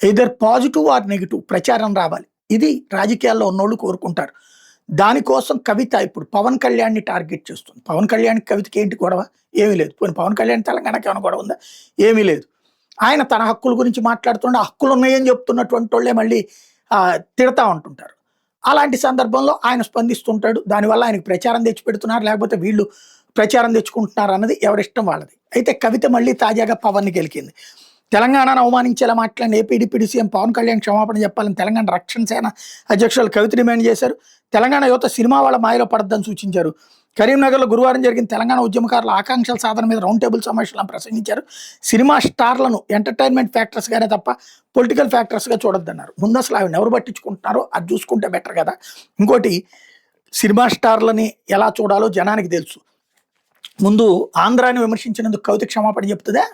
Either positive or negative ప్రచారం రావాలి. ఇది రాజకీయాల్లో ఉన్నోళ్ళు కోరుకుంటారు. దానికోసం కవిత ఇప్పుడు పవన్ కళ్యాణ్‌ని టార్గెట్ చేస్తుంది. పవన్ కళ్యాణ్‌కి, కవితకి ఏంటి గొడవ? ఏమీ లేదు. పోనీ పవన్ కళ్యాణ్ తెలంగాణకి ఏమైనా గొడవ ఉందా? ఏమీ లేదు. ఆయన తన హక్కుల గురించి మాట్లాడుతుంటే, హక్కులున్నాయని చెప్తున్నటువంటోళ్ళే మళ్ళీ తిడతా ఉంటుంటారు. అలాంటి సందర్భంలో ఆయన స్పందిస్తుంటాడు. దానివల్ల ఆయనకు ప్రచారం తెచ్చిపెడుతున్నారు, లేకపోతే వీళ్ళు ప్రచారం తెచ్చుకుంటున్నారు అన్నది ఎవరిష్టం వాళ్ళది. అయితే కవిత మళ్ళీ తాజాగా పవన్‌ని గెలికింది. తెలంగాణను అవమానించేలా మాట్లాడిన AP deputy CM Pawan Kalyan క్షమాపణ చెప్పాలని తెలంగాణ రక్షణ సేన అధ్యక్షురాలు కవిత డిమాండ్ చేశారు. తెలంగాణ యువత సినిమా వాళ్ళ మాయలో పడద్దని సూచించారు. కరీంనగర్లో గురువారం జరిగిన తెలంగాణ ఉద్యమకారుల ఆకాంక్షల సాధన మీద రౌండ్ టేబుల్ సమావేశంలో ప్రసంగించారు. సినిమా స్టార్లను ఎంటర్టైన్మెంట్ ఫ్యాక్టర్స్గానే తప్ప పొలిటికల్ ఫ్యాక్టర్స్గా చూడొద్దన్నారు. ముందు అసలు ఆవిడ ఎవరు పట్టించుకుంటున్నారో అది చూసుకుంటే బెటర్ కదా. ఇంకోటి, సినిమా స్టార్లని ఎలా చూడాలో జనానికి తెలుసు. ముందు ఆంధ్రాని విమర్శించినందుకు కవిత క్షమాపణ చెప్తుందా?